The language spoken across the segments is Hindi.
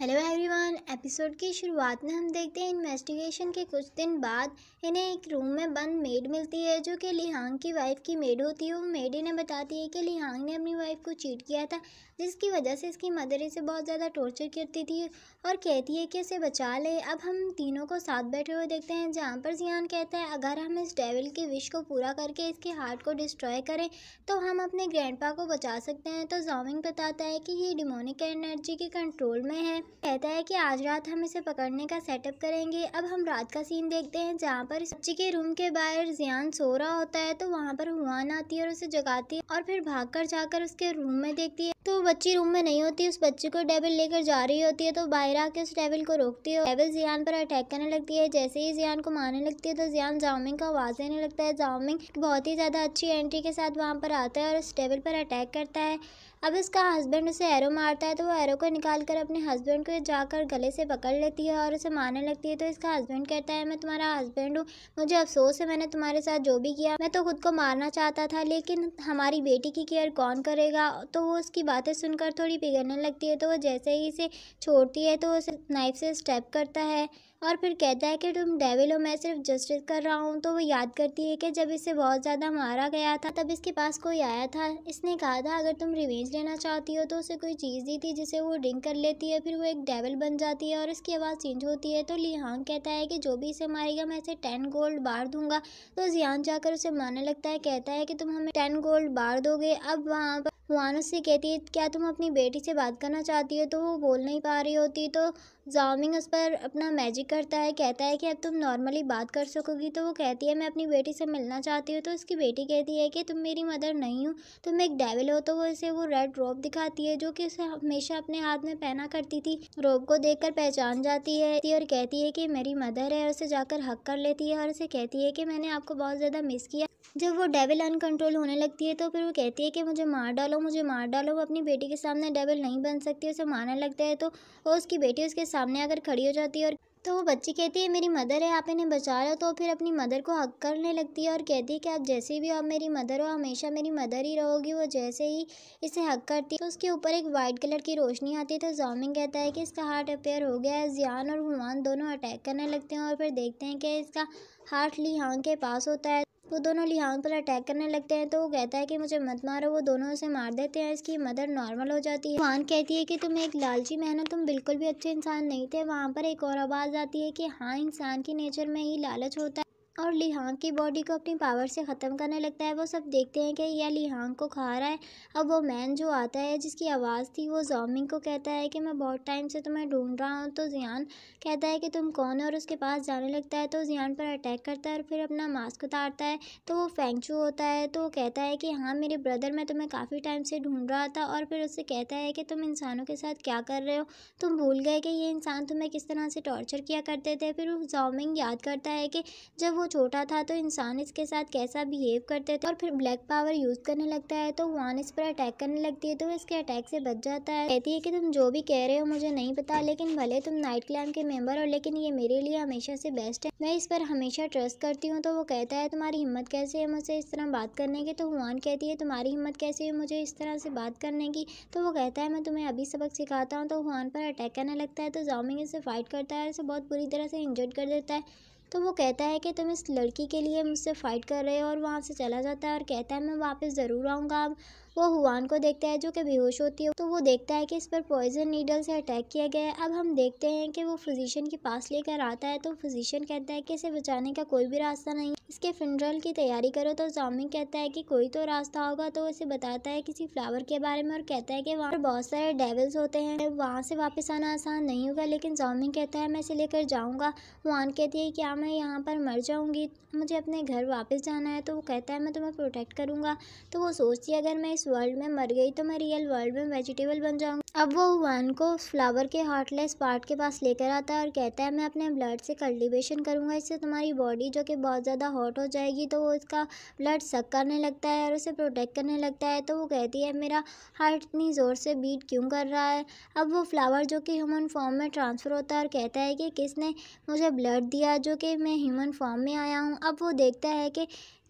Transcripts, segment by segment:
Hello everyone. एपिसोड की शुरुआत में हम देखते हैं इन्वेस्टिगेशन के कुछ दिन बाद इन्हें एक रूम में बंद मेड मिलती है जो कि लिहांग की वाइफ की मेड होती है। वो मेड इन्हें बताती है कि लिहांग ने अपनी वाइफ को चीट किया था, जिसकी वजह से इसकी मदर इसे बहुत ज़्यादा टॉर्चर करती थी और कहती है कि इसे बचा ले। अब हम तीनों को साथ बैठे हुए देखते हैं जहाँ पर जियान कहता है अगर हम इस डेविल की विश को पूरा करके इसके हार्ट को डिस्ट्रॉय करें तो हम अपने ग्रैंडपा को बचा सकते हैं। तो जॉमिंग बताता है कि ये डिमोनिक एनर्जी के कंट्रोल में है। कहता है कि आज रात हम इसे पकड़ने का सेटअप करेंगे। अब हम रात का सीन देखते हैं जहाँ पर बच्ची के रूम के बाहर जियान सो रहा होता है तो वहाँ पर हुआन आती है और उसे जगाती है और फिर भागकर जाकर उसके रूम में देखती है तो बच्ची रूम में नहीं होती। उस बच्ची को डेविल लेकर जा रही होती है तो बाहर आके उस डेविल को रोकती है। डेविल जियान पर अटैक करने लगती है। जैसे ही जियान को मारने लगती है तो जियान जाओमिंग का आवाज देने लगता है। जाओमिंग बहुत ही ज़्यादा अच्छी एंट्री के साथ वहाँ पर आता है और उस डेविल पर अटैक करता है। अब इसका हस्बैंड उसे एरो मारता है तो वो एरो को निकाल कर अपने हस्बैंड को जाकर गले से पकड़ लेती है और उसे मारने लगती है। तो इसका हस्बैंड कहता है मैं तुम्हारा हस्बैंड हूँ, मुझे अफसोस है मैंने तुम्हारे साथ जो भी किया। मैं तो खुद को मारना चाहता था लेकिन हमारी बेटी की केयर कौन करेगा। तो वो उसकी बातें सुनकर थोड़ी पिघलने लगती है तो वो जैसे ही इसे छोड़ती है तो उसे नाइफ से स्टैब करता है और फिर कहता है कि तुम डेविल हो, मैं सिर्फ जस्टिस कर रहा हूँ। तो वो याद करती है कि जब इसे बहुत ज़्यादा मारा गया था तब इसके पास कोई आया था, इसने कहा था अगर तुम रिवेंज लेना चाहती हो तो उसे कोई चीज़ दी थी जिसे वो ड्रिंक कर लेती है, फिर वो एक डेविल बन जाती है और इसकी आवाज़ चेंज होती है। तो लिहांग कहता है कि जो भी इसे मारेगा मैं इसे 10 गोल्ड बार दूंगा। तो जियान जाकर उसे मारने लगता है, कहता है कि तुम हमें 10 गोल्ड बार दोगे। अब वहाँ पर हुआन उससे कहती है क्या तुम अपनी बेटी से बात करना चाहती हो। तो वो बोल नहीं पा रही होती तो जाओमिंग उस पर अपना मैजिक करता है, कहता है कि अब तुम नॉर्मली बात कर सकोगी। तो वो कहती है मैं अपनी बेटी से मिलना चाहती हूँ। तो उसकी बेटी कहती है कि तुम मेरी मदर नहीं हो, तुम एक डेविल हो। तो वो इसे वो रेड रोब दिखाती है जो कि उसे हमेशा अपने हाथ में पहना करती थी। रोब को देखकर पहचान जाती है और कहती है कि मेरी मदर है और उसे जाकर हक कर लेती है और उसे कहती है कि मैंने आपको बहुत ज़्यादा मिस किया। जब वो डेविल अनकंट्रोल होने लगती है तो फिर वो कहती है कि मुझे मार डालो, मुझे मार डालो। वो अपनी बेटी के सामने डेविल नहीं बन सकती, उसे मारने लगता है तो वो उसकी बेटी उसके सामने आकर खड़ी हो जाती है और तो वो बच्ची कहती है मेरी मदर है, आप इन्हें बचा लो। तो फिर अपनी मदर को हक करने लगती है और कहती है कि आप जैसे भी हो आप मेरी मदर हो, हमेशा मेरी मदर ही रहोगी। वो जैसे ही इसे हक करती है तो उसके ऊपर एक वाइट कलर की रोशनी आती है। तो जाओमिंग कहता है कि इसका हार्ट अपेयर हो गया है। जियान और हुआन दोनों अटैक करने लगते हैं और फिर देखते हैं कि इसका हार्ट लिहांग के पास होता है। वो दोनों लिहांग पर अटैक करने लगते हैं तो वो कहता है कि मुझे मत मारो। वो दोनों उसे मार देते हैं, इसकी मदर नॉर्मल हो जाती है। हुआन कहती है कि तुम एक लालची मैन हो, तुम बिल्कुल भी अच्छे इंसान नहीं थे। वहाँ पर एक और आवाज़ आती है कि हाँ इंसान की नेचर में ही लालच होता है और लिहांग की बॉडी को अपनी पावर से ख़त्म करने लगता है। वो सब देखते हैं कि यह लिहांग को खा रहा है। अब वो मैन जो आता है जिसकी आवाज़ थी वो जाओमिंग को कहता है कि मैं बहुत टाइम से तुम्हें ढूंढ रहा हूँ। तो जियान कहता है कि तुम कौन हो और उसके पास जाने लगता है तो जियान पर अटैक करता है और फिर अपना मास्क उतारता है तो वो फेंगचू होता है। तो वो कहता है कि हाँ मेरे ब्रदर, मैं तुम्हें काफ़ी टाइम से ढूंढ रहा था। और फिर उससे कहता है कि तुम इंसानों के साथ क्या कर रहे हो, तुम भूल गए कि ये इंसान तुम्हें किस तरह से टॉर्चर किया करते थे। फिर जाओमिंग याद करता है कि जब वो छोटा था तो इंसान इसके साथ कैसा बिहेव करते थे और फिर ब्लैक पावर यूज़ करने लगता है तो हुआन इस पर अटैक करने लगती है तो वो इसके अटैक से बच जाता है। कहती है कि तुम जो भी कह रहे हो मुझे नहीं पता, लेकिन भले तुम नाइट क्लैन के मेंबर हो लेकिन ये मेरे लिए हमेशा से बेस्ट है, मैं इस पर हमेशा ट्रस्ट करती हूँ। तो वो कहता है तुम्हारी हिम्मत कैसे है मुझसे इस तरह बात करने की। तो हुआन कहती है तुम्हारी हिम्मत कैसे है मुझे इस तरह से बात करने की। तो वो कहता है मैं तुम्हें अभी सबक सिखाता हूँ। तो हुआन पर अटैक करने लगता है तो जाओमिंग इसे फाइट करता है और इसे बहुत बुरी तरह से इंजर्ड कर देता है। तो वो कहता है कि तुम इस लड़की के लिए मुझसे फ़ाइट कर रहे हो और वहाँ से चला जाता है और कहता है मैं वापस ज़रूर आऊँगा। अब वो हुआन को देखता है जो कि बेहोश होती है तो वो देखता है कि इस पर पॉइजन नीडल से अटैक किया गया है। अब हम देखते हैं कि वो फिजिशियन के पास लेकर आता है तो फिजिशियन कहता है कि इसे बचाने का कोई भी रास्ता नहीं, इसके फ्यूनरल की तैयारी करो। तो जाओमिंग कहता है कि कोई तो रास्ता होगा। तो उसे बताता है किसी फ्लावर के बारे में और कहता है कि वहाँ पर बहुत सारे डेविल्स होते हैं, वहाँ से वापस आना आसान नहीं होगा। लेकिन जाओमिंग कहता है मैं इसे लेकर जाऊँगा। हुआन कहती है क्या मैं यहाँ पर मर जाऊँगी, मुझे अपने घर वापस जाना है। तो वो कहता है मैं तुम्हें प्रोटेक्ट करूँगा। तो वो सोचती है अगर मैं इस वर्ल्ड में मर गई तो मैं रियल वर्ल्ड में वेजिटेबल बन जाऊँगी। अब वो हुआन को उस फ्लावर के हार्टलेस पार्ट के पास लेकर आता है और कहता है मैं अपने ब्लड से कल्टीवेशन करूँगा, इससे तुम्हारी बॉडी जो कि बहुत ज़्यादा हॉट हो जाएगी। तो वो इसका ब्लड सक करने लगता है और उसे प्रोटेक्ट करने लगता है। तो वो कहती है मेरा हार्ट इतनी ज़ोर से बीट क्यों कर रहा है। अब वो फ्लावर जो कि ह्यूमन फॉर्म में ट्रांसफ़र होता है और कहता है कि किसने मुझे ब्लड दिया जो कि मैं ह्यूमन फॉर्म में आया हूँ। अब वो देखता है कि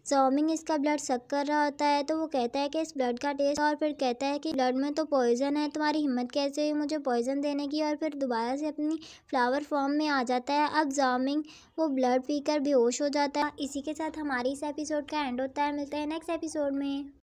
ज़ॉमिंग इसका ब्लड सक कर रहा होता है, तो वो कहता है कि इस ब्लड का टेस्ट, और फिर कहता है कि ब्लड में तो पॉइज़न है, तुम्हारी हिम्मत कैसे हुई मुझे पॉइज़न देने की, और फिर दोबारा से अपनी फ्लावर फॉर्म में आ जाता है। अब ज़ॉमिंग वो ब्लड पीकर बेहोश हो जाता है। इसी के साथ हमारी इस एपिसोड का एंड होता है। मिलते हैं नेक्स्ट एपिसोड में।